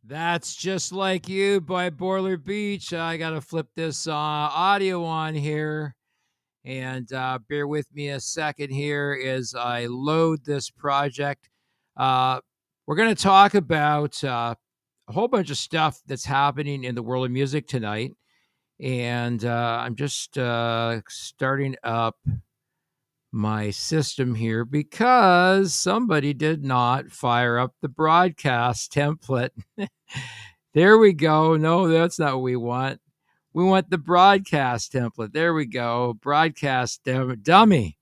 That's Just Like You by Boiler Beach. I got to flip this audio on here and bear with me a second here as I load this project. Uh, we're going to talk about a whole bunch of stuff that's happening in the world of music tonight. And I'm just starting up my system here because somebody did not fire up the broadcast template. There we go. No, that's not what we want. We want the broadcast template. There we go. Broadcast dummy.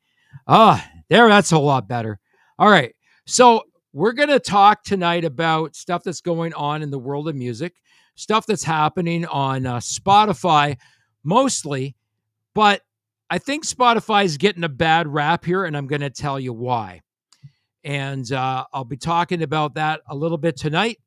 Ah, there, that's a lot better. All right. So, we're going to talk tonight about stuff that's going on in the world of music, stuff that's happening on Spotify mostly, but I think Spotify is getting a bad rap here, and I'm going to tell you why. And I'll be talking about that a little bit tonight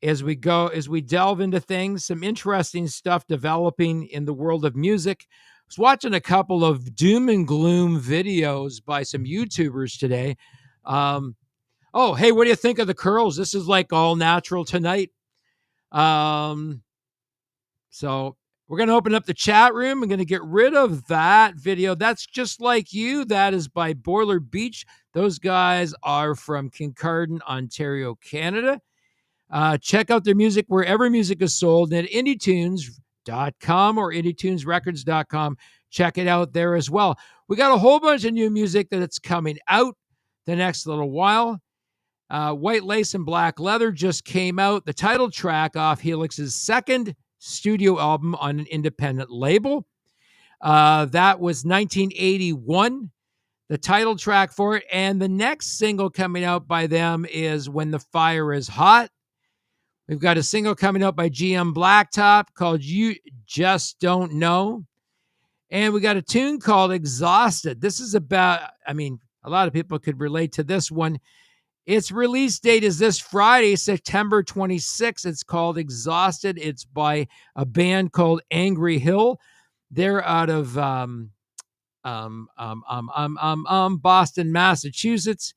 as we delve into things, some interesting stuff developing in the world of music. I was watching a couple of doom and gloom videos by some YouTubers today. Oh, hey, what do you think of the curls? This is like all natural tonight. Um, so we're going to open up the chat room. I'm going to get rid of that video. That's Just Like You. That is by Boiler Beach. Those guys are from Kincardine, Ontario, Canada. Check out their music wherever music is sold at indietunes.com or indietunesrecords.com. Check it out there as well. We got a whole bunch of new music that's coming out the next little while. White Lace and Black Leather just came out. The title track off Helix's second studio album on an independent label. That was 1981, the title track for it. And the next single coming out by them is When the Fire is Hot. We've got a single coming out by GM Blacktop called You Just Don't Know. And we got a tune called Exhausted. This is about, a lot of people could relate to this one. Its release date is this Friday, September 26th. It's called Exhausted. It's by a band called Angry Hill. They're out of Boston, Massachusetts.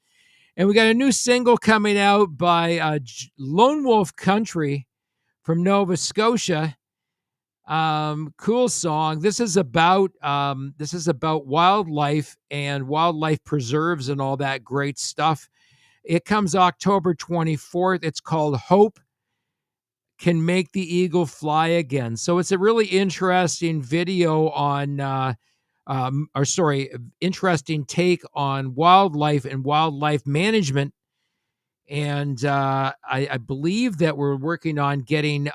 And we got a new single coming out by Lone Wolf Country from Nova Scotia. Cool song. This is about wildlife and wildlife preserves and all that great stuff. It comes October 24th. It's called Hope Can Make the Eagle Fly Again. So it's a really interesting video on interesting take on wildlife and wildlife management. And I believe that we're working on getting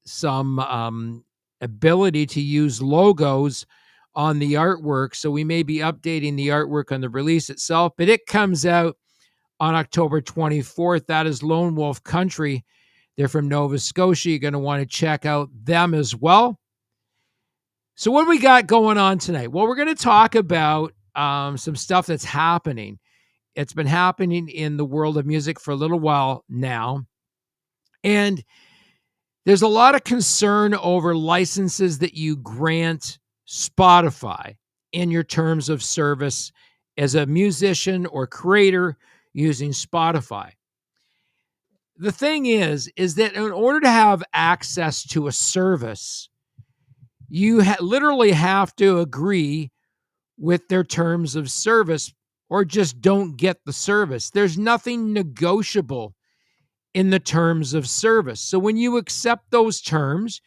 some ability to use logos on the artwork. So we may be updating the artwork on the release itself, but it comes out on October 24th. That is Lone Wolf Country. They're from Nova Scotia. You're going to want to check out them as well. So what do we got going on tonight? Well, we're going to talk about some stuff that's happening. It's been happening in the world of music for a little while now. And there's a lot of concern over licenses that you grant Spotify in your terms of service as a musician or creator using Spotify. The thing is that in order to have access to a service, you literally have to agree with their terms of service or just don't get the service. There's nothing negotiable in the terms of service. So when you accept those terms,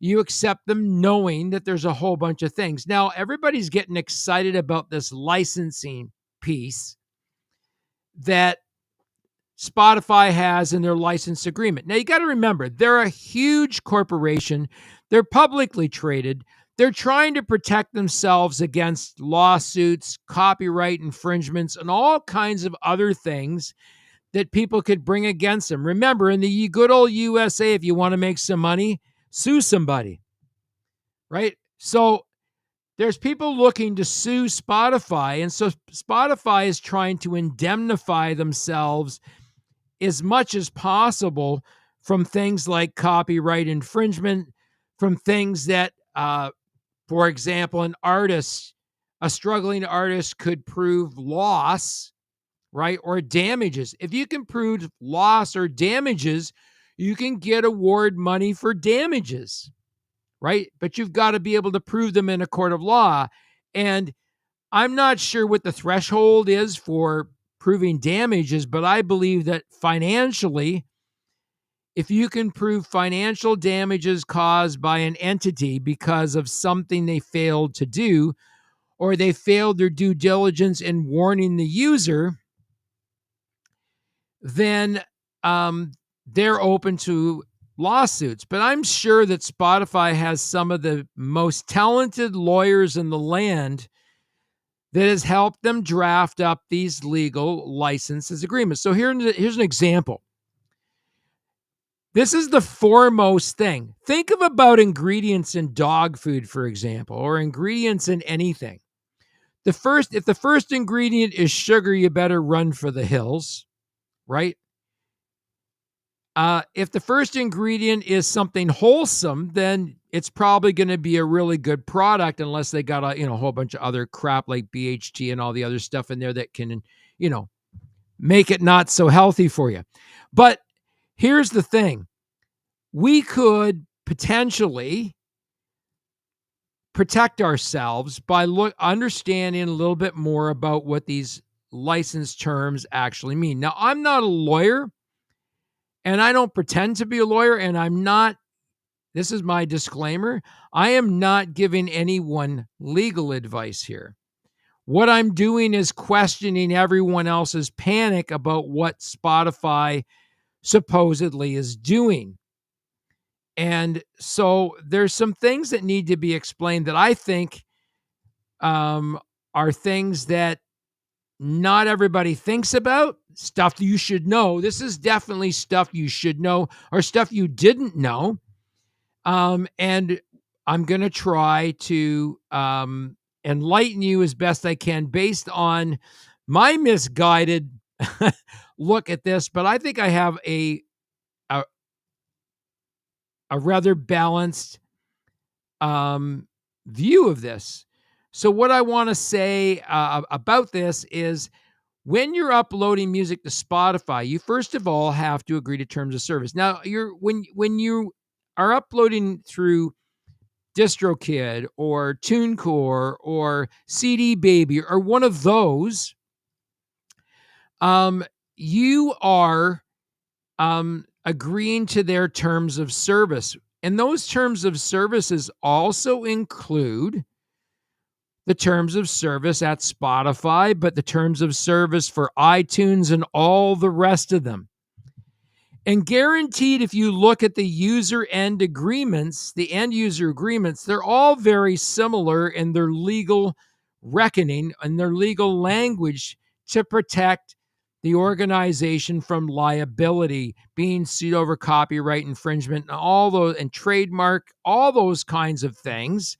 you accept them knowing that there's a whole bunch of things. Now, everybody's getting excited about this licensing piece that Spotify has in their license agreement. Now, you got to remember, they're a huge corporation. They're publicly traded. They're trying to protect themselves against lawsuits, copyright infringements, and all kinds of other things that people could bring against them. Remember, in the good old USA, if you want to make some money, sue somebody, right? So there's people looking to sue Spotify. And so Spotify is trying to indemnify themselves as much as possible from things like copyright infringement, from things that, for example, a struggling artist could prove loss right? Or damages. If you can prove loss or damages, you can get award money for damages, right? But you've got to be able to prove them in a court of law. And I'm not sure what the threshold is for proving damages, but I believe that financially, if you can prove financial damages caused by an entity because of something they failed to do, or they failed their due diligence in warning the user, then they're open to lawsuits. But I'm sure that Spotify has some of the most talented lawyers in the land that has helped them draft up these legal licenses agreements. So here's an example. This is the foremost thing. Think about ingredients in dog food, for example, or ingredients in anything. If the first ingredient is sugar, you better run for the hills, right? If the first ingredient is something wholesome, then it's probably going to be a really good product, unless they got a whole bunch of other crap like BHT and all the other stuff in there that can make it not so healthy for you. But here's the thing: we could potentially protect ourselves by understanding a little bit more about what these license terms actually mean. Now, I'm not a lawyer, and I don't pretend to be a lawyer, and I'm not, this is my disclaimer, I am not giving anyone legal advice here. What I'm doing is questioning everyone else's panic about what Spotify supposedly is doing. And so there's some things that need to be explained that I think are things that not everybody thinks about, stuff that you should know. This is definitely stuff you should know, or stuff you didn't know. And I'm going to try to enlighten you as best I can based on my misguided look at this. But I think I have a rather balanced view of this. So what I want to say about this is, when you're uploading music to Spotify, you first of all have to agree to terms of service. Now, when you are uploading through DistroKid or TuneCore or CD Baby or one of those, you are agreeing to their terms of service. And those terms of services also include the terms of service at Spotify, but the terms of service for iTunes and all the rest of them. And guaranteed, if you look at the user end agreements, the end user agreements, they're all very similar in their legal reckoning and their legal language to protect the organization from liability, being sued over copyright infringement, and all those, and trademark, all those kinds of things.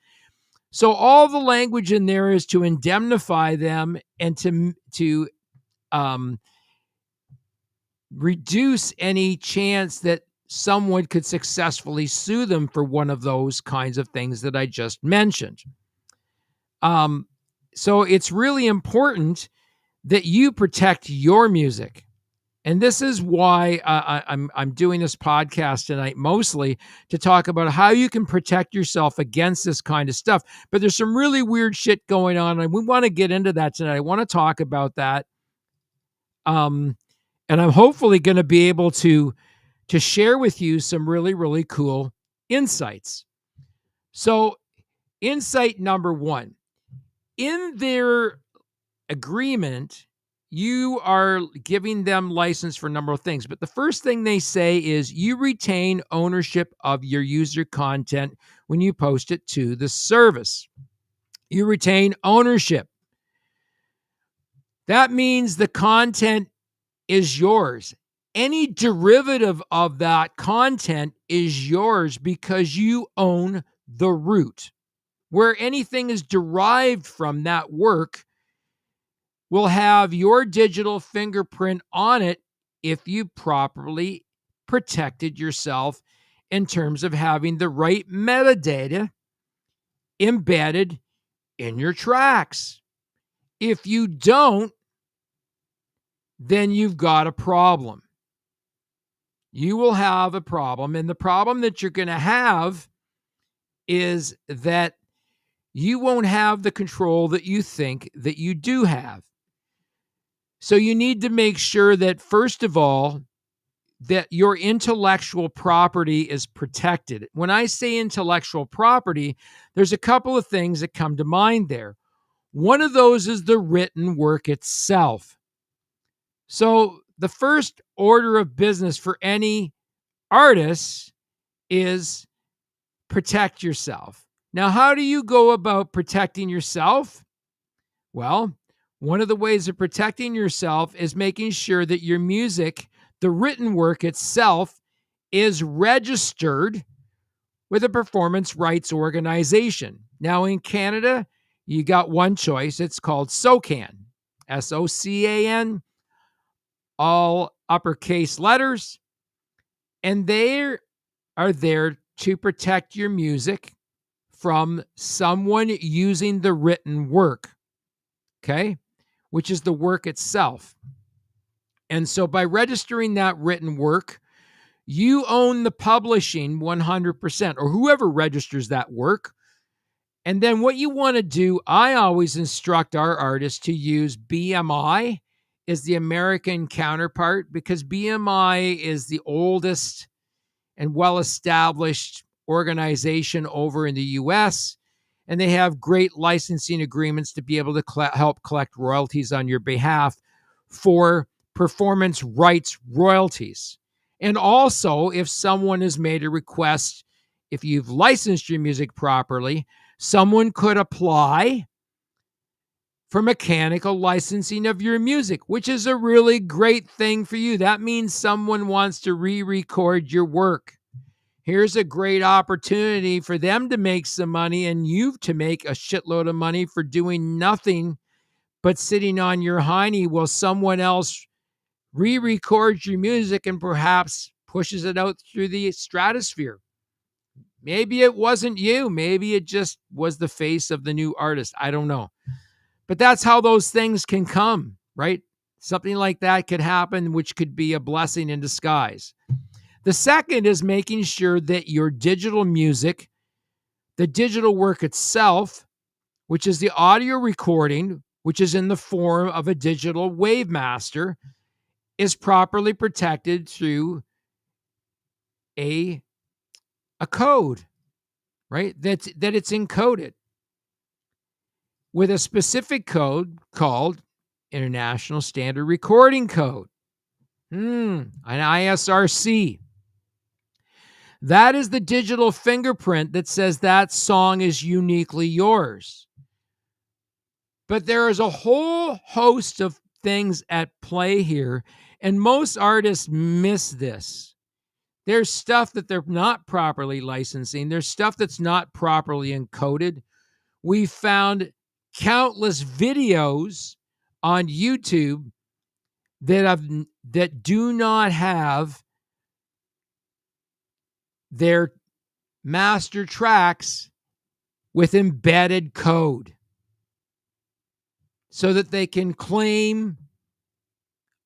So all the language in there is to indemnify them and to reduce any chance that someone could successfully sue them for one of those kinds of things that I just mentioned. So it's really important that you protect your music. And this is why I'm doing this podcast tonight, mostly to talk about how you can protect yourself against this kind of stuff. But there's some really weird shit going on, and we want to get into that tonight. I want to talk about that. And I'm hopefully going to be able to share with you some really, really cool insights. So, insight number one: in their agreement, you are giving them license for a number of things. But the first thing they say is you retain ownership of your user content when you post it to the service. You retain ownership. That means the content is yours. Any derivative of that content is yours because you own the root. Where anything is derived from that work will have your digital fingerprint on it if you properly protected yourself in terms of having the right metadata embedded in your tracks. If you don't, then you've got a problem. You will have a problem. And the problem that you're going to have is that you won't have the control that you think that you do have. So you need to make sure that, first of all, that your intellectual property is protected. When I say intellectual property, there's a couple of things that come to mind there. One of those is the written work itself. So the first order of business for any artist is protect yourself. Now, how do you go about protecting yourself? Well, one of the ways of protecting yourself is making sure that your music, the written work itself, is registered with a performance rights organization. Now, in Canada, you got one choice. It's called SOCAN, SOCAN, all uppercase letters. And they are there to protect your music from someone using the written work, okay, which is the work itself. And so by registering that written work, you own the publishing 100%, or whoever registers that work. And then what you want to do, I always instruct our artists to use BMI as the American counterpart, because BMI is the oldest and well-established organization over in the US, and they have great licensing agreements to be able to help collect royalties on your behalf for performance rights royalties. And also, if someone has made a request, if you've licensed your music properly, someone could apply for mechanical licensing of your music, which is a really great thing for you. That means someone wants to re-record your work. Here's a great opportunity for them to make some money and you to make a shitload of money for doing nothing but sitting on your hiney while someone else re-records your music and perhaps pushes it out through the stratosphere. Maybe it wasn't you. Maybe it just was the face of the new artist. I don't know. But that's how those things can come, right? Something like that could happen, which could be a blessing in disguise. The second is making sure that your digital music, the digital work itself, which is the audio recording, which is in the form of a digital wave master, is properly protected through a code, right? That it's encoded with a specific code called International Standard Recording Code, an ISRC. That is the digital fingerprint that says that song is uniquely yours. But there is a whole host of things at play here, and most artists miss this. There's stuff that they're not properly licensing. There's stuff that's not properly encoded. We found countless videos on YouTube that do not have their master tracks with embedded code so that they can claim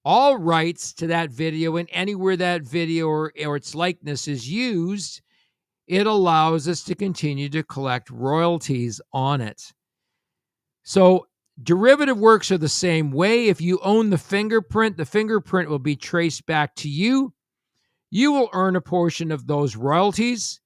all rights to that video, and anywhere that video or its likeness is used, it allows us to continue to collect royalties on it. So derivative works are the same way. If you own the fingerprint will be traced back to you. You will earn a portion of those royalties,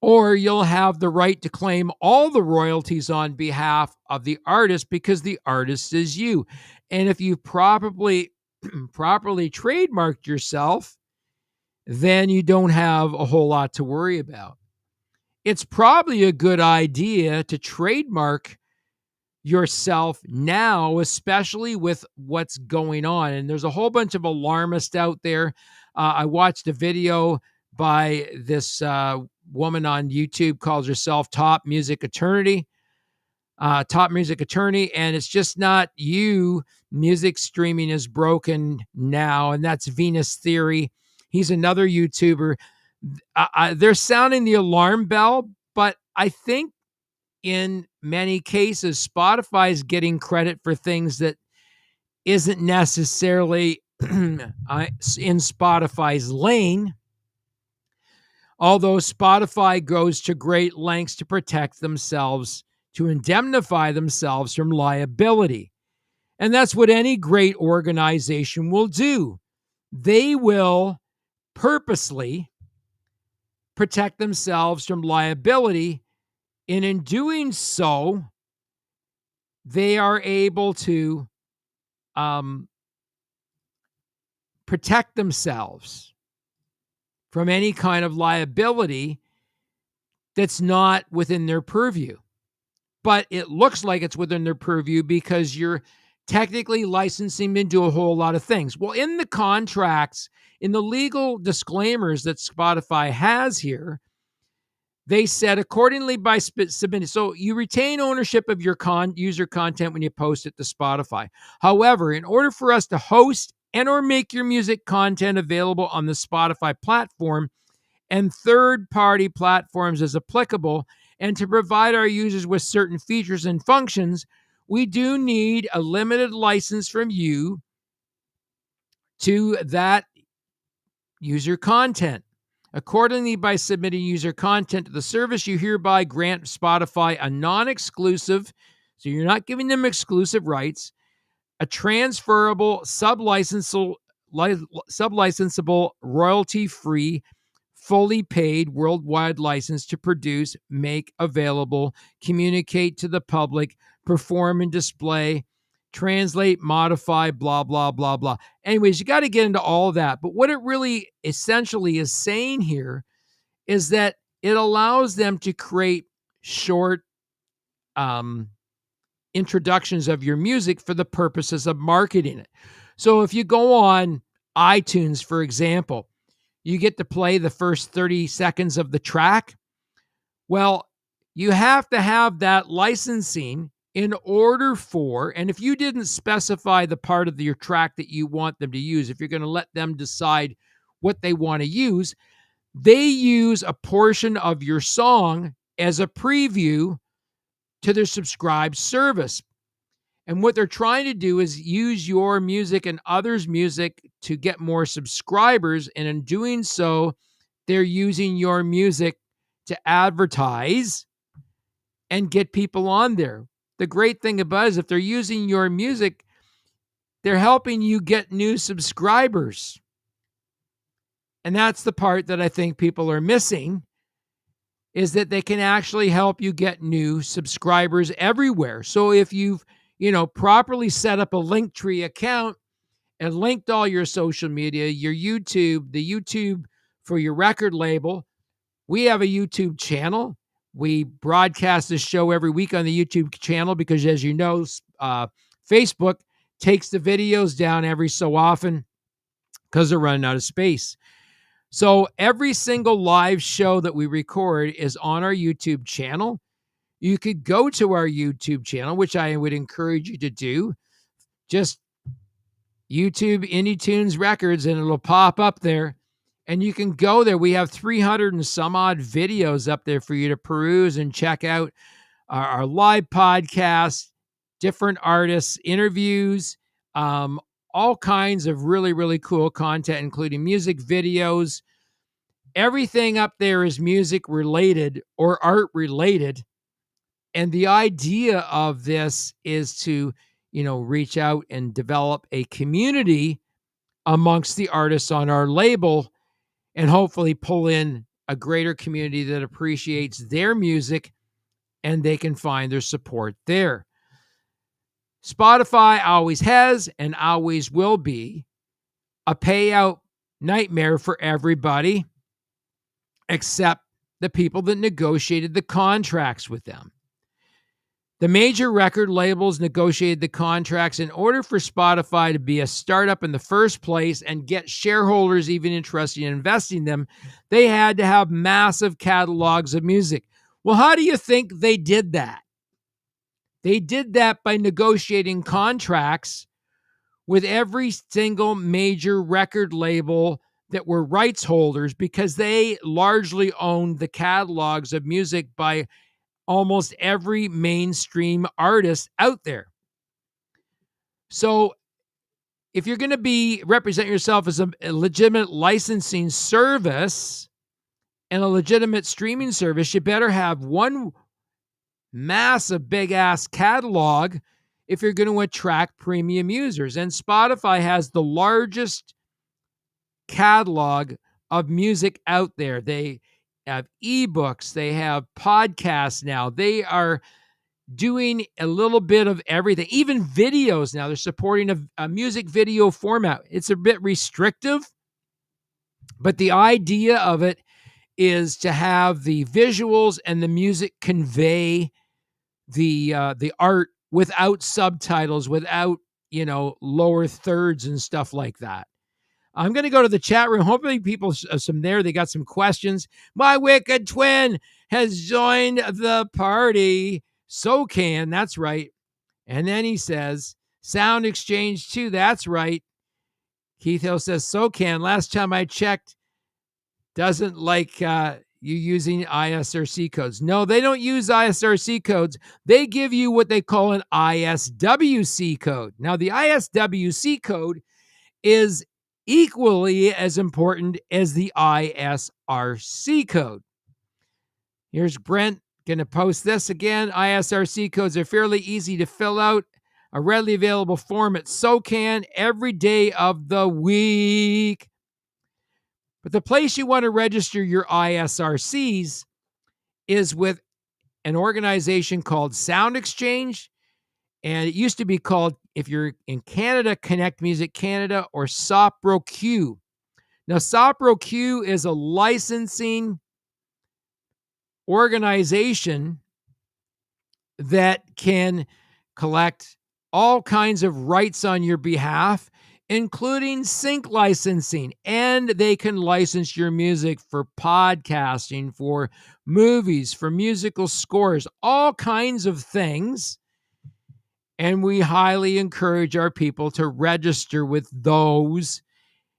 or you'll have the right to claim all the royalties on behalf of the artist because the artist is you. And if you properly trademarked yourself, then you don't have a whole lot to worry about. It's probably a good idea to trademark yourself now, especially with what's going on. And there's a whole bunch of alarmists out there. I watched a video by this woman on YouTube, calls herself Top Music Attorney, and it's just not you. Music streaming is broken now, and that's Venus Theory. He's another YouTuber. They're sounding the alarm bell, but I think in many cases, Spotify is getting credit for things that isn't necessarily in Spotify's lane, although Spotify goes to great lengths to protect themselves, to indemnify themselves from liability. And that's what any great organization will do. They will purposely protect themselves from liability, and in doing so, they are able to protect themselves from any kind of liability that's not within their purview. But it looks like it's within their purview because you're technically licensing them to do a whole lot of things. Well, in the contracts, in the legal disclaimers that Spotify has here, they said accordingly by submitting. So you retain ownership of your user content when you post it to Spotify. However, in order for us to host and or make your music content available on the Spotify platform and third-party platforms as applicable, and to provide our users with certain features and functions, we do need a limited license from you to that user content. Accordingly, by submitting user content to the service, you hereby grant Spotify a non-exclusive, so you're not giving them exclusive rights, a transferable, sublicensable, royalty-free, fully paid worldwide license to produce, make available, communicate to the public, perform and display, translate, modify, blah, blah, blah, blah. Anyways, you got to get into all of that. But what it really essentially is saying here is that it allows them to create short introductions of your music for the purposes of marketing it. So if you go on iTunes, for example, you get to play the first 30 seconds of the track. Well, you have to have that licensing in order for, and if you didn't specify the part of your track that you want them to use, if you're going to let them decide what they want to use, they use a portion of your song as a preview to their subscribed service. And what they're trying to do is use your music and others' music to get more subscribers. And in doing so, they're using your music to advertise and get people on there. The great thing about it is if they're using your music, they're helping you get new subscribers. And that's the part that I think people are missing, is that they can actually help you get new subscribers everywhere. So if you've properly set up a Linktree account and linked all your social media, your YouTube, the YouTube for your record label. We have a YouTube channel. We broadcast this show every week on the YouTube channel because, as you know, Facebook takes the videos down every so often because they're running out of space. So every single live show that we record is on our YouTube channel. You could go to our YouTube channel, which I would encourage you to do. Just YouTube Indie Tunes Records, and it'll pop up there. And you can go there. We have 300 and some odd videos up there for you to peruse and check out our live podcasts, different artists, interviews, all kinds of really, really cool content, including music videos. Everything up there is music related or art related. And the idea of this is to, reach out and develop a community amongst the artists on our label and hopefully pull in a greater community that appreciates their music and they can find their support there. Spotify always has and always will be a payout nightmare for everybody except the people that negotiated the contracts with them. The major record labels negotiated the contracts in order for Spotify to be a startup in the first place and get shareholders even interested in investing in them. They had to have massive catalogs of music. Well, how do you think they did that? They did that by negotiating contracts with every single major record label that were rights holders because they largely owned the catalogs of music by almost every mainstream artist out there. So if you're going to be represent yourself as a legitimate licensing service and a legitimate streaming service, you better have one massive big ass catalog if you're going to attract premium users. And Spotify has the largest catalog of music out there. They have ebooks, they have podcasts now. They are doing a little bit of everything, even videos now. They're supporting a music video format. It's a bit restrictive, but the idea of it is to have the visuals and the music convey the art without subtitles, without, lower thirds and stuff like that. I'm going to go to the chat room. Hopefully people some there. They got some questions. My wicked twin has joined the party. SoCan, that's right. And then he says, Sound Exchange too, that's right. Keith Hill says, SoCan, last time I checked, doesn't like you using ISRC codes. No, they don't use ISRC codes. They give you what they call an ISWC code. Now, the ISWC code is equally as important as the ISRC code. Here's Brent going to post this again. ISRC codes are fairly easy to fill out. A readily available form at SoCan every day of the week. But the place you want to register your ISRCs is with an organization called Sound Exchange. And it used to be called, if you're in Canada, Connect Music Canada or SoproQ. Now, SoproQ is a licensing organization that can collect all kinds of rights on your behalf, including sync licensing. And they can license your music for podcasting, for movies, for musical scores, all kinds of things. And we highly encourage our people to register with those.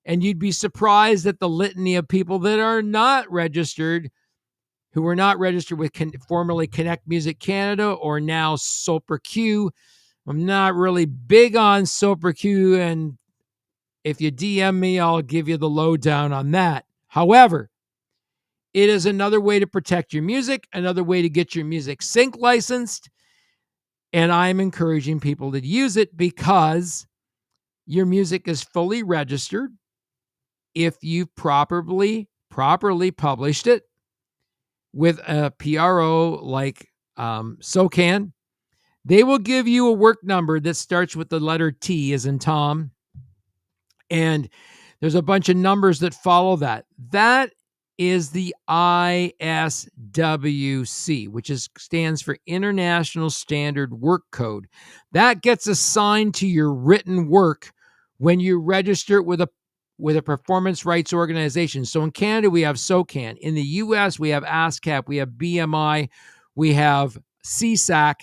And you'd be surprised at the litany of people that are not registered, who are not registered with formerly Connect Music Canada or now SoproQ. I'm not really big on SoproQ, and if you DM me, I'll give you the lowdown on that. However, it is another way to protect your music, another way to get your music sync licensed. And I'm encouraging people to use it because your music is fully registered if you've properly published it with a PRO like SoCan. They will give you a work number that starts with the letter T as in Tom. And there's a bunch of numbers that follow that. That is the ISWC, which stands for International Standard Work Code. That gets assigned to your written work when you register it with a performance rights organization. So in Canada, we have SoCan. In the US, we have ASCAP, we have BMI, we have CSAC.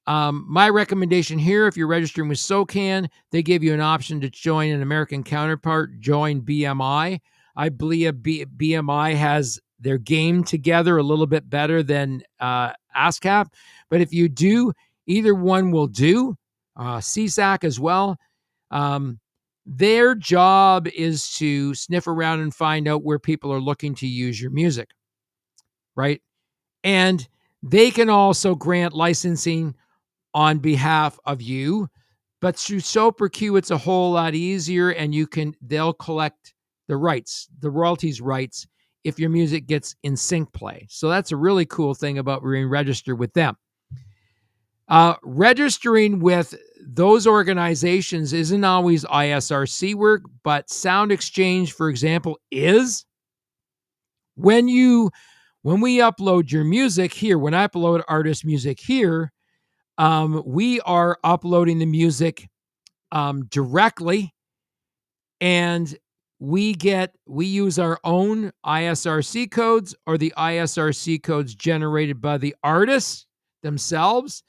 My recommendation here, if you're registering with SoCan, they give you an option to join an American counterpart, join BMI. I believe BMI has their game together a little bit better than ASCAP. But if you do, either one will do. CSAC as well. Their job is to sniff around and find out where people are looking to use your music, right? And they can also grant licensing on behalf of you. But through SoproQ, it's a whole lot easier, and they'll collect the rights, the royalties rights, if your music gets in sync play. So that's a really cool thing about being registered with them. Registering with those organizations isn't always ISRC work, but Sound Exchange, for example, is. When we upload your music here, when I upload artist music here, we are uploading the music directly, and we use our own ISRC codes or the ISRC codes generated by the artists themselves.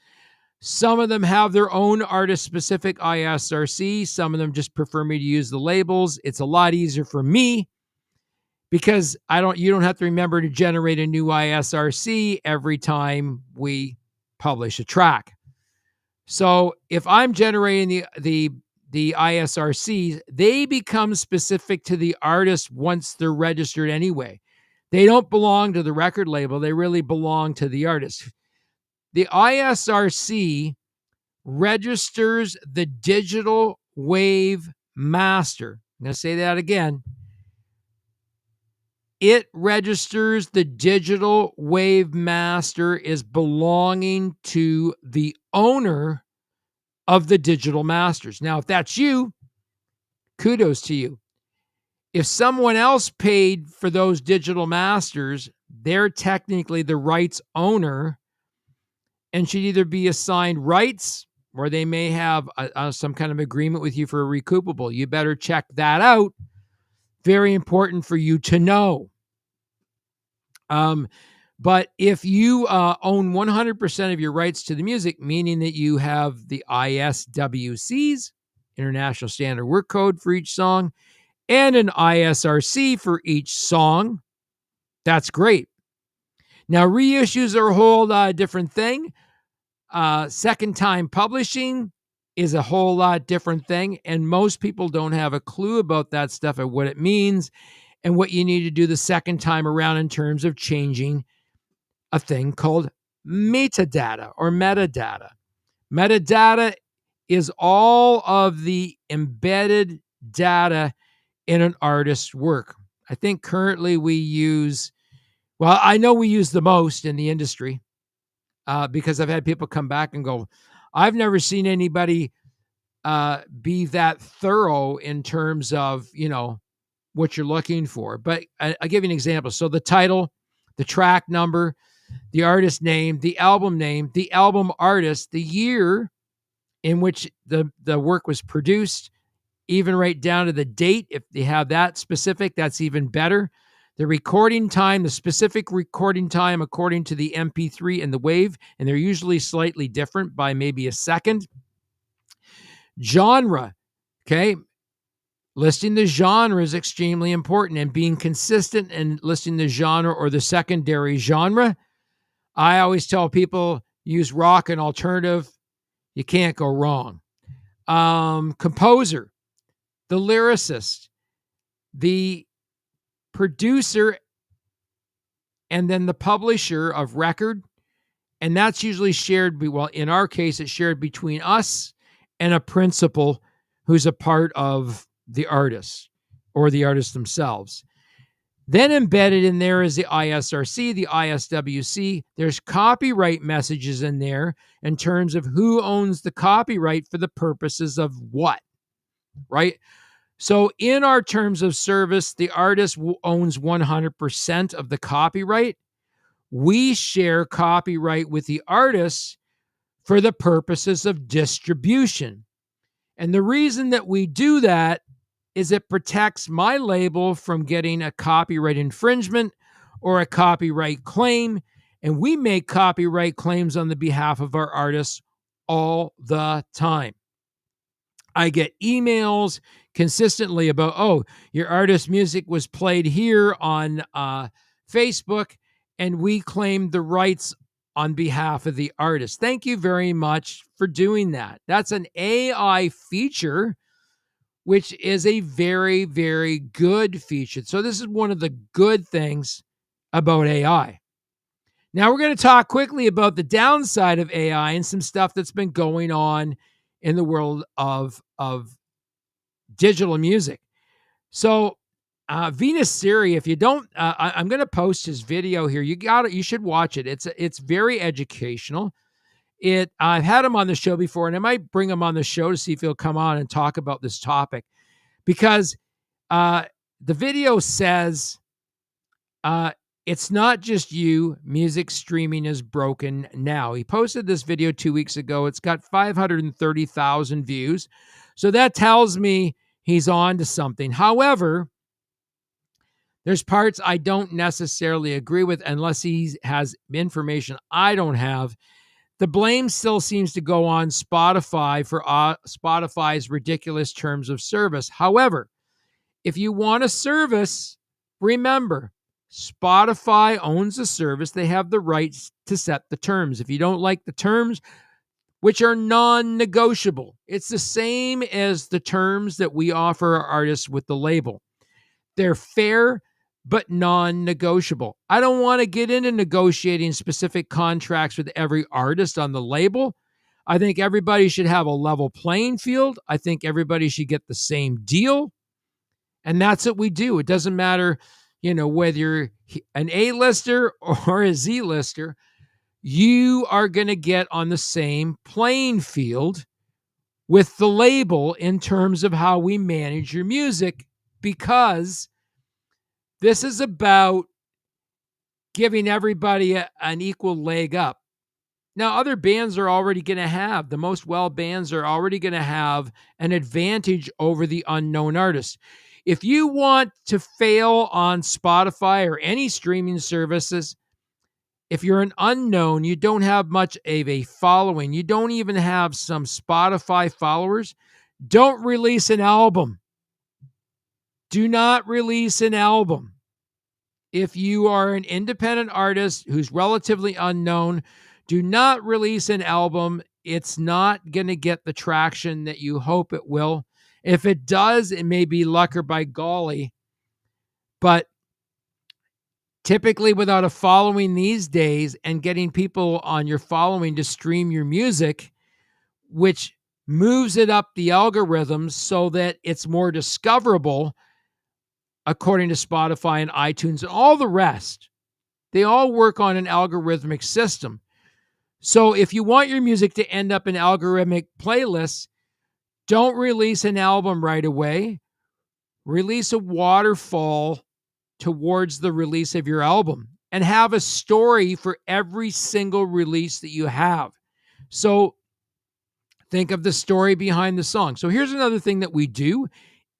Some of them have their own artist-specific ISRC. Some of them just prefer me to use the labels. It's a lot easier for me because you don't have to remember to generate a new ISRC every time we publish a track. So if I'm generating the the ISRCs, they become specific to the artist once they're registered anyway. They don't belong to the record label. They really belong to the artist. The ISRC registers the digital wave master. I'm going to say that again. It registers the digital wave master as belonging to the owner of the digital masters. Now, if that's you, kudos to you. If someone else paid for those digital masters, they're technically the rights owner and should either be assigned rights or they may have some kind of agreement with you for a recoupable. You better check that out. Very important for you to know. But if you own 100% of your rights to the music, meaning that you have the ISWCs, International Standard Work Code, for each song, and an ISRC for each song, that's great. Now, reissues are a whole different thing. Second time publishing is a whole lot different thing, and most people don't have a clue about that stuff and what it means and what you need to do the second time around in terms of changing a thing called metadata or metadata. Metadata is all of the embedded data in an artist's work. I think currently we use, well, I know we use the most in the industry because I've had people come back and go, I've never seen anybody be that thorough in terms of, what you're looking for. But I'll give you an example. So the title, the track number, the artist name, the album artist, the year in which the work was produced, even right down to the date. If they have that specific, that's even better. The recording time, the specific recording time according to the MP3 and the WAV, and they're usually slightly different by maybe a second. Genre, okay? Listing the genre is extremely important, and being consistent in listing the genre or the secondary genre. I always tell people use rock and alternative. You can't go wrong. Composer, the lyricist, the producer, and then the publisher of record. And that's usually shared, well, in our case, it's shared between us and a principal who's a part of the artist or the artist themselves. Then embedded in there is the ISRC, the ISWC. There's copyright messages in there in terms of who owns the copyright for the purposes of what, right? So in our terms of service, the artist owns 100% of the copyright. We share copyright with the artist for the purposes of distribution. And the reason that we do that is it protects my label from getting a copyright infringement or a copyright claim. And we make copyright claims on the behalf of our artists all the time. I get emails consistently about, oh, your artist's music was played here on Facebook, and we claimed the rights on behalf of the artist. Thank you very much for doing that. That's an AI feature, which is a very, very good feature. So this is one of the good things about AI. Now we're going to talk quickly about the downside of AI and some stuff that's been going on in the world of digital music. So Venus Siri, if you don't, I'm going to post his video here. You should watch it. It's very educational. I've had him on the show before, and I might bring him on the show to see if he'll come on and talk about this topic, because the video says it's not just you. Music streaming is broken now. He posted this video 2 weeks ago. It's got 530,000 views. So that tells me he's on to something. However, there's parts I don't necessarily agree with unless he has information I don't have. The blame still seems to go on Spotify for Spotify's ridiculous terms of service. However, if you want a service, remember, Spotify owns the service. They have the rights to set the terms. If you don't like the terms, which are non-negotiable. It's the same as the terms that we offer our artists with the label. They're fair but non-negotiable. I don't want to get into negotiating specific contracts with every artist on the label. I think everybody should have a level playing field. I think everybody should get the same deal. And that's what we do. It doesn't matter, whether you're an A-lister or a Z-lister, you are going to get on the same playing field with the label in terms of how we manage your music, because this is about giving everybody an equal leg up. Now, other bands are already going to have, the most well bands are already going to have an advantage over the unknown artist. If you want to fail on Spotify or any streaming services, if you're an unknown, you don't have much of a following, you don't even have some Spotify followers, don't release an album. Do not release an album. If you are an independent artist who's relatively unknown, do not release an album. It's not going to get the traction that you hope it will. If it does, it may be luck or by golly. But typically without a following these days and getting people on your following to stream your music, which moves it up the algorithms so that it's more discoverable, according to Spotify and iTunes and all the rest. They all work on an algorithmic system. So if you want your music to end up in algorithmic playlists, don't release an album right away. Release a waterfall towards the release of your album and have a story for every single release that you have. So think of the story behind the song. So here's another thing that we do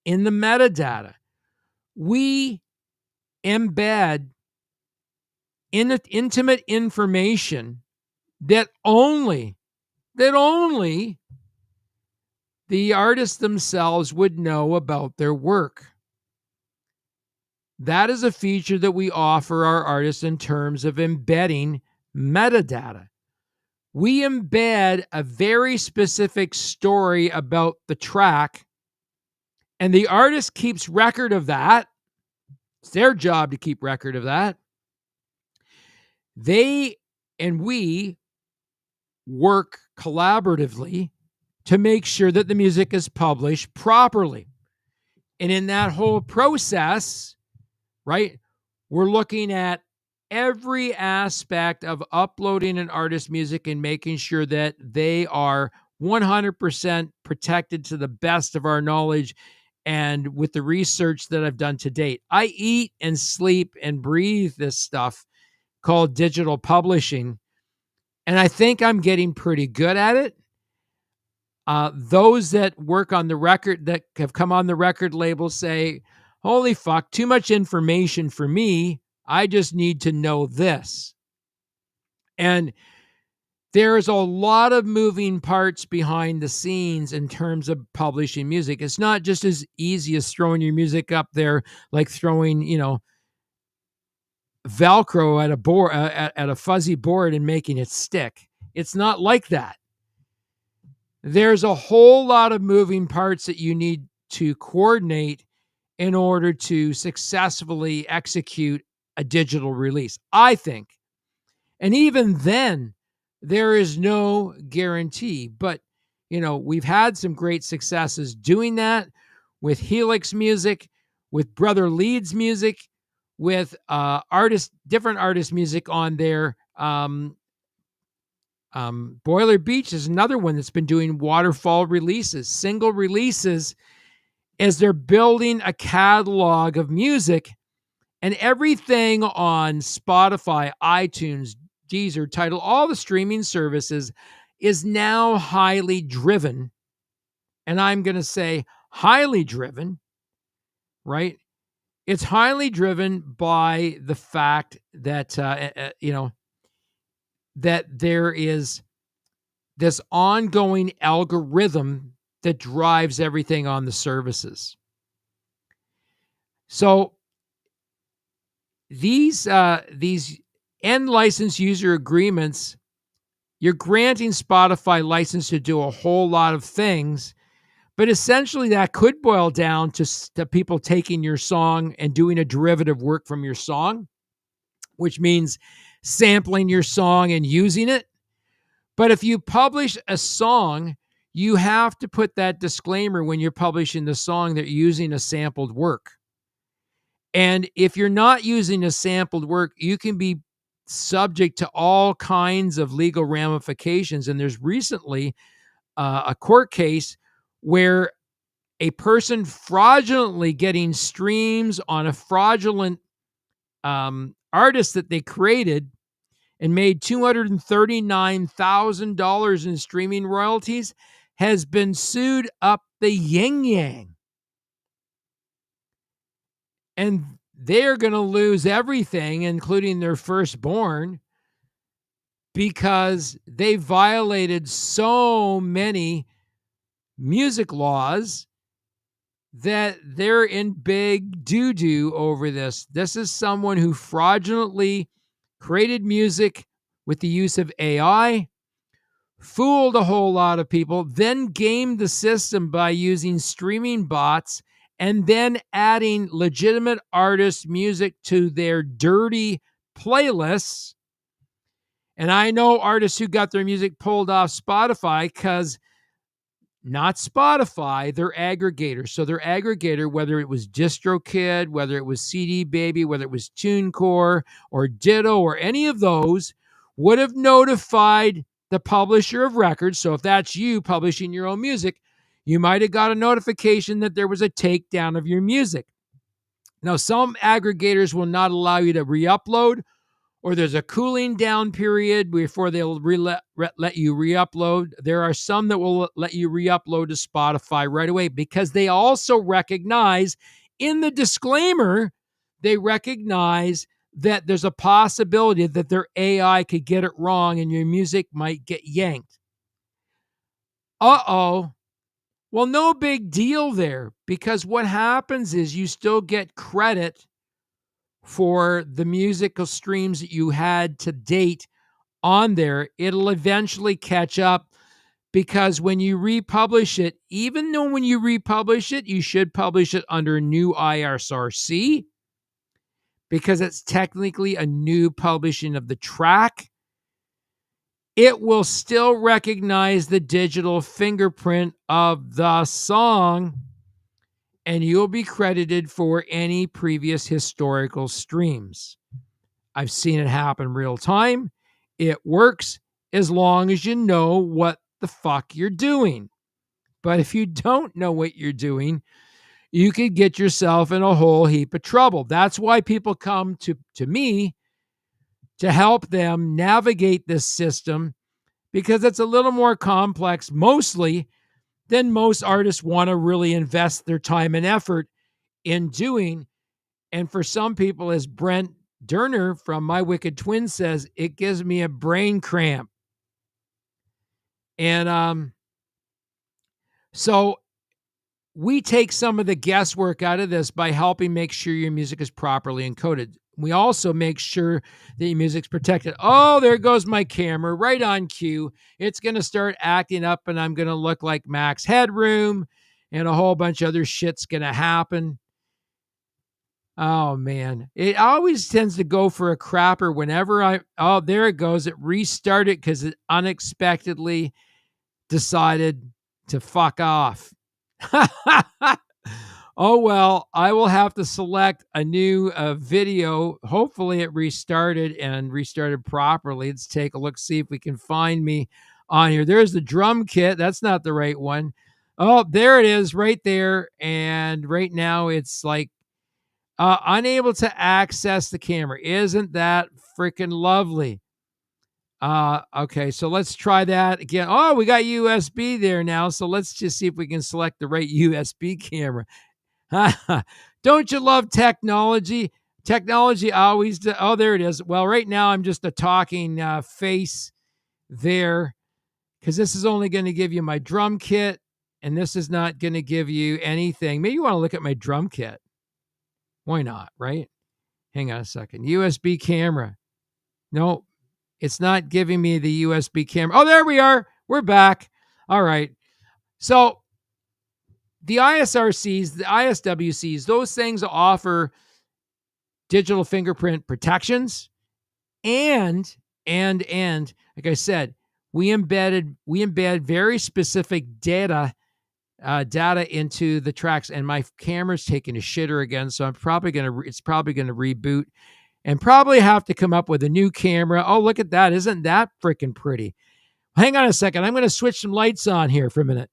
in the metadata. We embed intimate information that only the artists themselves would know about their work. That is a feature that we offer our artists in terms of embedding metadata. We embed a very specific story about the track, and the artist keeps record of that. It's their job to keep record of that. They and we work collaboratively to make sure that the music is published properly. And in that whole process, right, we're looking at every aspect of uploading an artist's music and making sure that they are 100% protected to the best of our knowledge and with the research that I've done to date. I eat and sleep and breathe this stuff called digital publishing, and I think I'm getting pretty good at it. Those that work on the record, that have come on the record label, say, holy fuck, too much information for me. I just need to know this. And there's a lot of moving parts behind the scenes in terms of publishing music. It's not just as easy as throwing your music up there, like throwing, Velcro at a board, at a fuzzy board and making it stick. It's not like that. There's a whole lot of moving parts that you need to coordinate in order to successfully execute a digital release, I think. And even then, there is no guarantee. But, we've had some great successes doing that with Helix Music, with Brother Leeds Music, with different artist music on there. Boiler Beach is another one that's been doing waterfall releases, single releases, as they're building a catalog of music, and everything on Spotify, iTunes, Deezer, Tidal, all the streaming services is now highly driven. And I'm going to say highly driven, right? It's highly driven by the fact that, that there is this ongoing algorithm that drives everything on the services. So these end license user agreements, you're granting Spotify license to do a whole lot of things, but essentially that could boil down to people taking your song and doing a derivative work from your song, which means sampling your song and using it. But if you publish a song, you have to put that disclaimer when you're publishing the song that you're using a sampled work. And if you're not using a sampled work, you can be subject to all kinds of legal ramifications. And there's recently a court case where a person fraudulently getting streams on a fraudulent artist that they created and made $239,000 in streaming royalties has been sued up the yin yang. And they're going to lose everything, including their firstborn, because they violated so many music laws that they're in big doo-doo over this. This is someone who fraudulently created music with the use of AI, fooled a whole lot of people, then gamed the system by using streaming bots, and then adding legitimate artists' music to their dirty playlists. And I know artists who got their music pulled off Spotify because not Spotify, they're aggregators. So their aggregator, whether it was DistroKid, whether it was CD Baby, whether it was TuneCore or Ditto or any of those, would have notified the publisher of records. So if that's you publishing your own music, you might have got a notification that there was a takedown of your music. Now, some aggregators will not allow you to re-upload, or there's a cooling down period before they'll let you re-upload. There are some that will let you re-upload to Spotify right away because they also recognize in the disclaimer, they recognize that there's a possibility that their AI could get it wrong and your music might get yanked. Uh-oh. Well, no big deal there, because what happens is you still get credit for the musical streams that you had to date on there. It'll eventually catch up, because when you republish it, even though when you republish it, you should publish it under new ISRC, because it's technically a new publishing of the track, it will still recognize the digital fingerprint of the song, and you'll be credited for any previous historical streams. I've seen it happen real time. It works as long as you know what the fuck you're doing. But if you don't know what you're doing, you could get yourself in a whole heap of trouble. That's why people come to me to help them navigate this system, because it's a little more complex, mostly, than most artists want to really invest their time and effort in doing. And for some people, as Brent Durner from My Wicked Twin says, it gives me a brain cramp. And so we take some of the guesswork out of this by helping make sure your music is properly encoded. We also make sure that your music's protected. Oh, there goes my camera, right on cue. It's going to start acting up, and I'm going to look like Max Headroom, and a whole bunch of other shit's going to happen. Oh, man. It always tends to go for a crapper whenever oh, there it goes. It restarted because it unexpectedly decided to fuck off. Oh, well, I will have to select a new video. Hopefully it restarted properly. Let's take a look, see if we can find me on here. There's the drum kit. That's not the right one. Oh, there it is right there. And right now it's like unable to access the camera. Isn't that freaking lovely? Okay, so let's try that again. Oh, we got USB there now. So let's just see if we can select the right USB camera. Don't you love technology? Technology always oh, there it is. Well, right now I'm just a talking face there, because this is only going to give you my drum kit, and this is not going to give you anything. Maybe you want to look at my drum kit. Why not, right? Hang on a second. USB camera. No, It's not giving me the USB camera. Oh, there we are. We're back. All right. So the ISRCs, the ISWCs, those things offer digital fingerprint protections and like I said, we embed very specific data into the tracks, and my camera's taking a shitter again, so it's probably gonna reboot and probably have to come up with a new camera. Oh, look at that. Isn't that freaking pretty? Hang on a second. I'm going to switch some lights on here for a minute.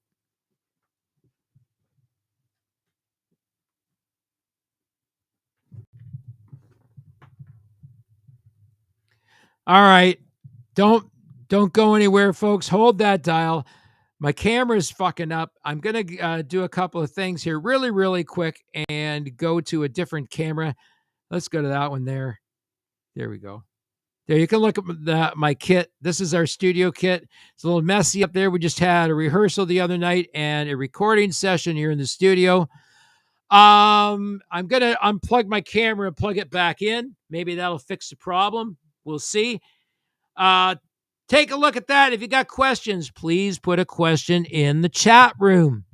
All right. Don't go anywhere, folks. Hold that dial. My camera's fucking up. I'm going to do a couple of things here really, really quick and go to a different camera. Let's go to that one there. There we go. There, you can look at my kit. This is our studio kit. It's a little messy up there. We just had a rehearsal the other night and a recording session here in the studio. I'm going to unplug my camera and plug it back in. Maybe that'll fix the problem. We'll see. Take a look at that. If you got questions, please put a question in the chat room.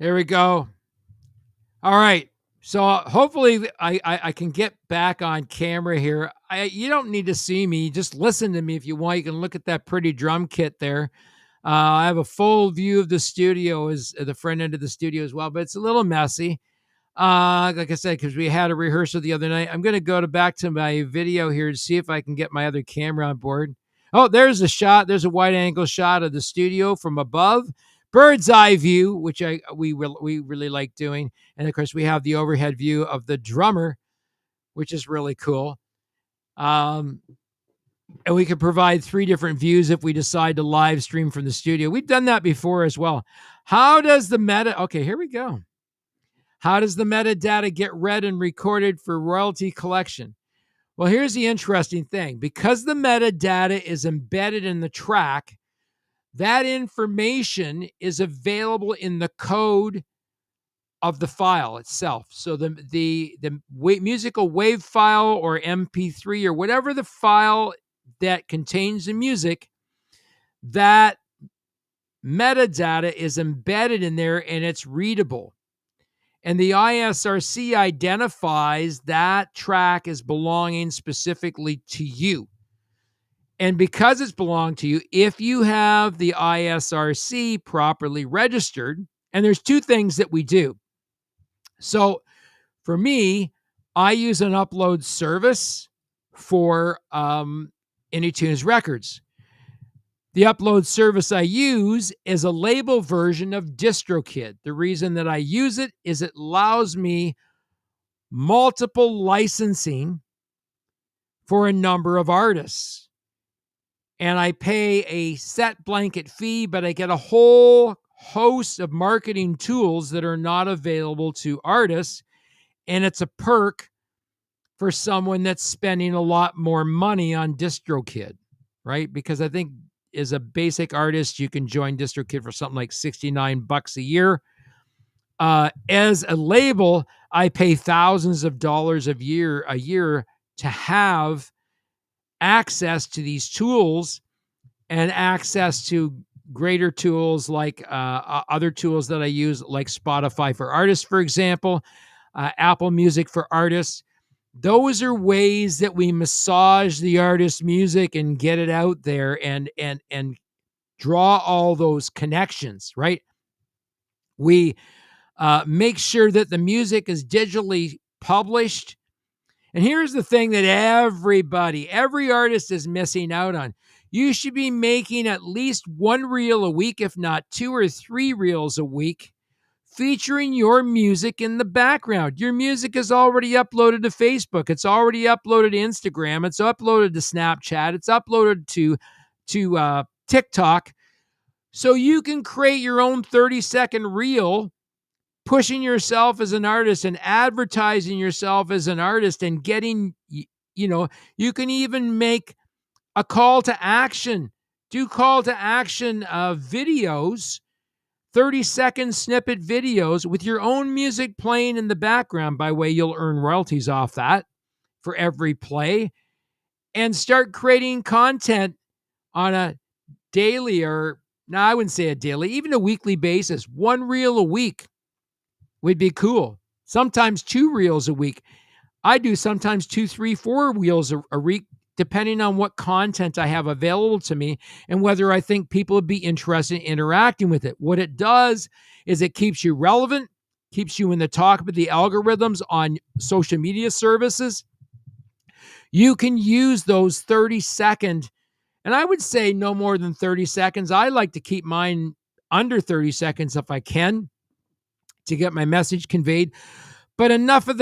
There we go. All right. So hopefully I can get back on camera here. You don't need to see me. Just listen to me if you want. You can look at that pretty drum kit there. I have a full view of the studio as the front end of the studio as well, but it's a little messy. Like I said, because we had a rehearsal the other night. I'm going to go back to my video here to see if I can get my other camera on board. Oh, there's a shot. There's a wide angle shot of the studio from above. Bird's eye view, which we really like doing. And of course, we have the overhead view of the drummer, which is really cool. And we can provide 3 different views if we decide to live stream from the studio. We've done that before as well. How does the meta... Okay, here we go. How does the metadata get read and recorded for royalty collection? Well, here's the interesting thing. Because the metadata is embedded in the track, that information is available in the code of the file itself. So the musical wave file or MP3 or whatever the file that contains the music, that metadata is embedded in there and it's readable. And the ISRC identifies that track as belonging specifically to you. And because it's belonged to you, if you have the ISRC properly registered, and there's 2 things that we do. So for me, I use an upload service for Anytunes Records. The upload service I use is a label version of DistroKid. The reason that I use it is it allows me multiple licensing for a number of artists. And I pay a set blanket fee, but I get a whole host of marketing tools that are not available to artists. And it's a perk for someone that's spending a lot more money on DistroKid, right? Because I think as a basic artist, you can join DistroKid for something like $69 a year. As a label, I pay thousands of dollars a year to have access to these tools and access to greater tools like other tools that I use, like Spotify for Artists, for example, Apple Music for Artists. Those are ways that we massage the artist's music and get it out there and draw all those connections, right? We make sure that the music is digitally published. And here's the thing that every artist is missing out on. You should be making at least 1 reel a week, if not 2 or 3 reels a week, featuring your music in the background. Your music is already uploaded to Facebook. It's already uploaded to Instagram. It's uploaded to Snapchat. It's uploaded to TikTok, so you can create your own 30-second reel, pushing yourself as an artist and advertising yourself as an artist and getting, you can even make a call to action, do call to action videos, 30-second snippet videos with your own music playing in the background. By the way, you'll earn royalties off that for every play, and start creating content on a daily, or no, I wouldn't say a daily, even a weekly basis. One reel a week would be cool. Sometimes 2 reels a week. I do sometimes 2, 3, 4 reels a week, depending on what content I have available to me and whether I think people would be interested in interacting with it. What it does is it keeps you relevant, keeps you in the talk with the algorithms on social media services. You can use those 30-second, and I would say no more than 30 seconds. I like to keep mine under 30 seconds if I can, to get my message conveyed. But enough of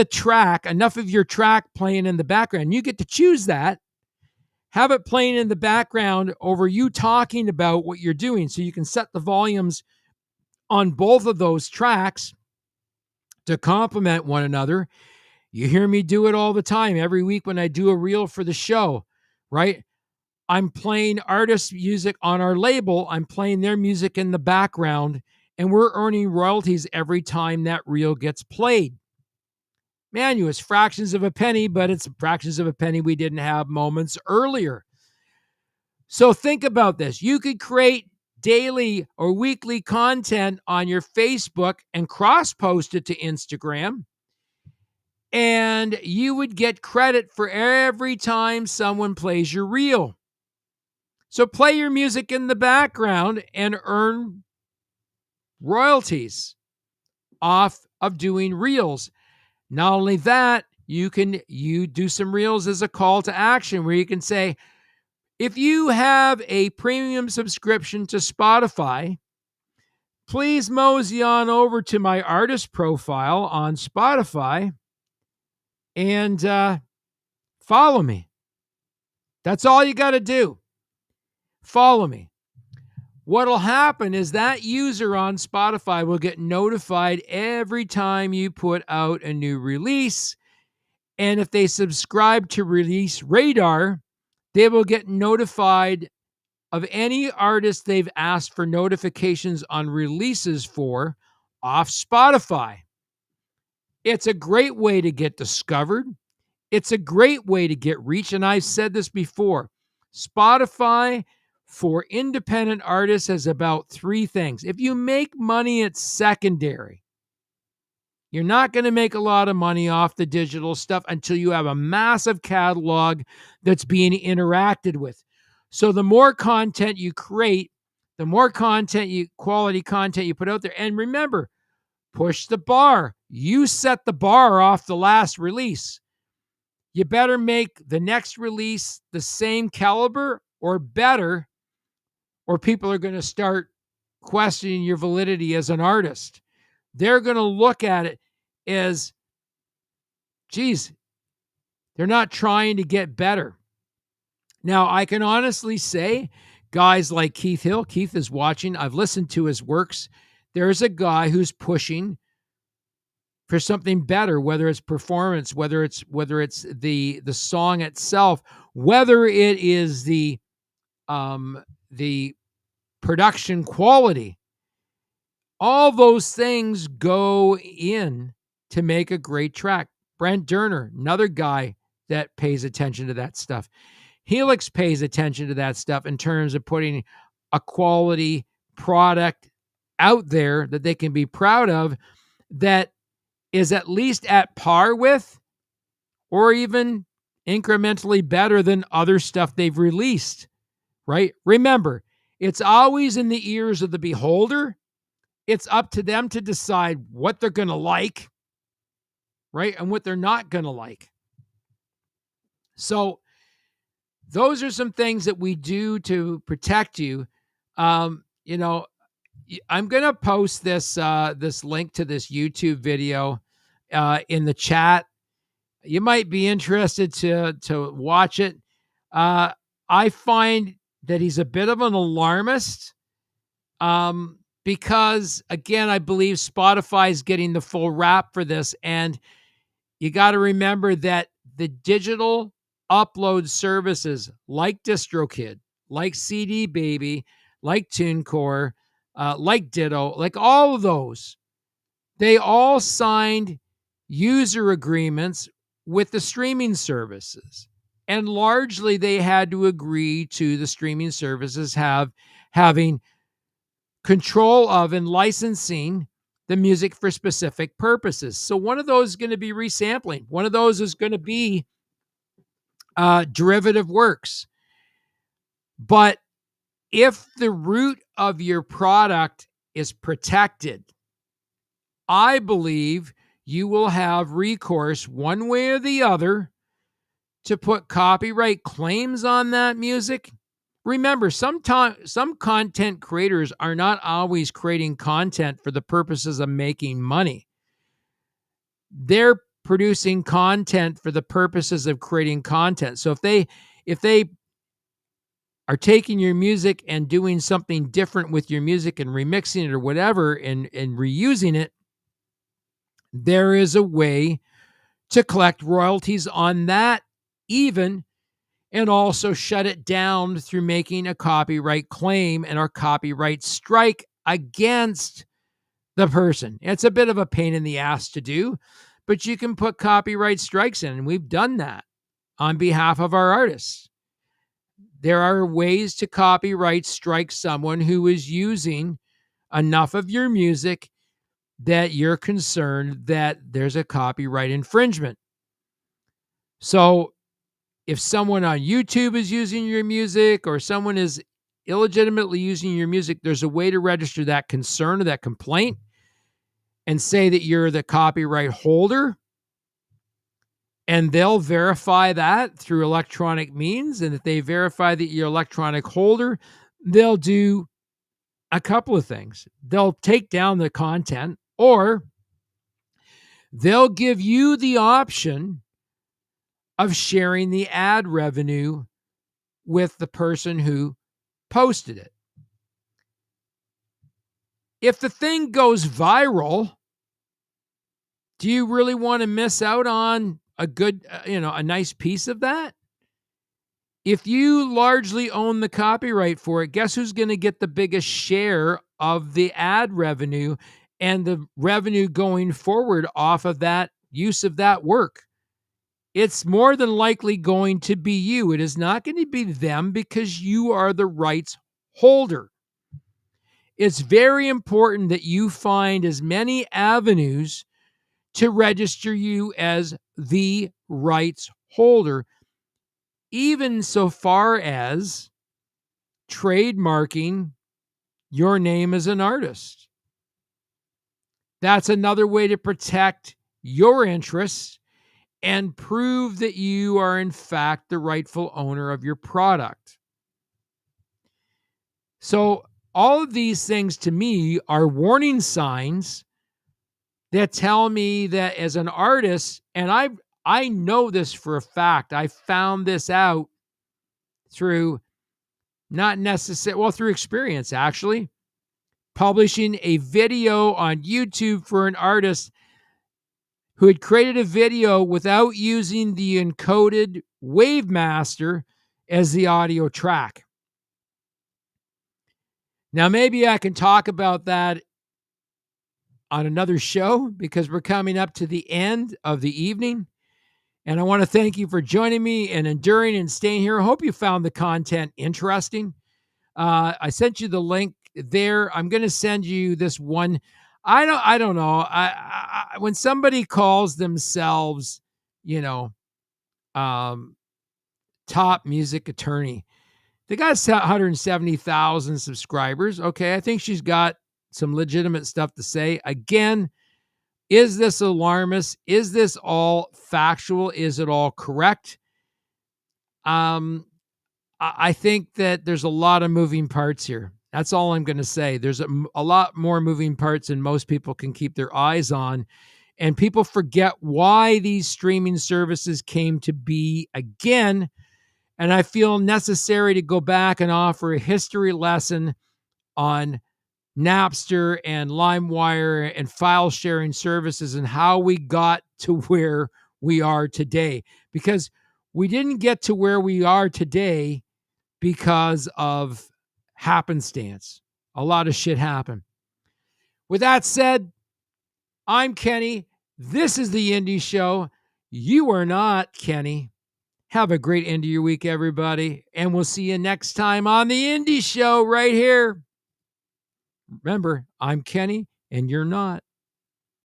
your track playing in the background. You get to choose that. Have it playing in the background over you talking about what you're doing. So you can set the volumes on both of those tracks to complement one another. You hear me do it all the time. Every week when I do a reel for the show, right? I'm playing artist music on our label. I'm playing their music in the background, and we're earning royalties every time that reel gets played. Man, it's fractions of a penny, but it's fractions of a penny we didn't have moments earlier. So think about this. You could create daily or weekly content on your Facebook and cross-post it to Instagram, and you would get credit for every time someone plays your reel. So play your music in the background and earn royalties off of doing reels. Not only that, you do some reels as a call to action where you can say, if you have a premium subscription to Spotify, please mosey on over to my artist profile on Spotify and follow me. That's all you got to do. Follow me. What'll happen is that user on Spotify will get notified every time you put out a new release. And if they subscribe to Release Radar, they will get notified of any artist they've asked for notifications on releases for off Spotify. It's a great way to get discovered. It's a great way to get reach. And I've said this before. Spotify for independent artists has about 3 things. If you make money, it's secondary. You're not going to make a lot of money off the digital stuff until you have a massive catalog that's being interacted with. So the more content you create, the more quality content you put out there. And remember, push the bar. You set the bar off the last release. You better make the next release the same caliber or better, or people are going to start questioning your validity as an artist. They're going to look at it as, geez, they're not trying to get better. Now, I can honestly say, guys like Keith Hill, Keith is watching, I've listened to his works. There's a guy who's pushing for something better, whether it's performance, whether it's the song itself, whether it is the production quality. All those things go in to make a great track. Brent Durner, another guy that pays attention to that stuff. Helix pays attention to that stuff in terms of putting a quality product out there that they can be proud of, that is at least at par with or even incrementally better than other stuff they've released, right? Remember, it's always in the ears of the beholder. It's up to them to decide what they're going to like, right? And what they're not going to like. So those are some things that we do to protect you. I'm going to post this link to this YouTube video in the chat. You might be interested to watch it. I find that he's a bit of an alarmist. Because again, I believe Spotify is getting the full rap for this. And you got to remember that the digital upload services like DistroKid, like CD Baby, like TuneCore, like Ditto, like all of those, they all signed user agreements with the streaming services. And largely they had to agree to the streaming services having control of and licensing the music for specific purposes. So one of those is going to be resampling. One of those is going to be derivative works. But if the root of your product is protected, I believe you will have recourse one way or the other to put copyright claims on that music. Remember, some content creators are not always creating content for the purposes of making money. They're producing content for the purposes of creating content. So if they are taking your music and doing something different with your music and remixing it or whatever and reusing it, there is a way to collect royalties on that even, and also shut it down through making a copyright claim and a copyright strike against the person. It's a bit of a pain in the ass to do, but you can put copyright strikes in, and we've done that on behalf of our artists. There are ways to copyright strike someone who is using enough of your music that you're concerned that there's a copyright infringement. So if someone on YouTube is using your music or someone is illegitimately using your music, there's a way to register that concern or that complaint and say that you're the copyright holder. And they'll verify that through electronic means. And if they verify that you're electronic holder, they'll do a couple of things. They'll take down the content, or they'll give you the option of sharing the ad revenue with the person who posted it. If the thing goes viral, do you really want to miss out on a good, a nice piece of that? If you largely own the copyright for it, guess who's going to get the biggest share of the ad revenue and the revenue going forward off of that use of that work? It's more than likely going to be you. It is not going to be them because you are the rights holder. It's very important that you find as many avenues to register you as the rights holder, even so far as trademarking your name as an artist. That's another way to protect your interests and prove that you are in fact the rightful owner of your product. So all of these things to me are warning signs that tell me that as an artist, and I know this for a fact, I found this out through through experience actually, publishing a video on YouTube for an artist who had created a video without using the encoded Wavemaster as the audio track. Now, maybe I can talk about that on another show because we're coming up to the end of the evening. And I want to thank you for joining me and enduring and staying here. I hope you found the content interesting. I sent you the link there. I'm going to send you this one. I don't know. When somebody calls themselves, top music attorney, they got 170,000 subscribers. Okay, I think she's got some legitimate stuff to say. Again, is this alarmist? Is this all factual? Is it all correct? I think that there's a lot of moving parts here. That's all I'm going to say. There's a lot more moving parts than most people can keep their eyes on. And people forget why these streaming services came to be again. And I feel necessary to go back and offer a history lesson on Napster and LimeWire and file sharing services and how we got to where we are today. Because we didn't get to where we are today because of happenstance. A lot of shit happened. With that said, I'm Kenny. This is the Indie Show. You are not Kenny. Have a great end of your week, everybody. And we'll see you next time on the Indie Show right here. Remember, I'm Kenny and you're not.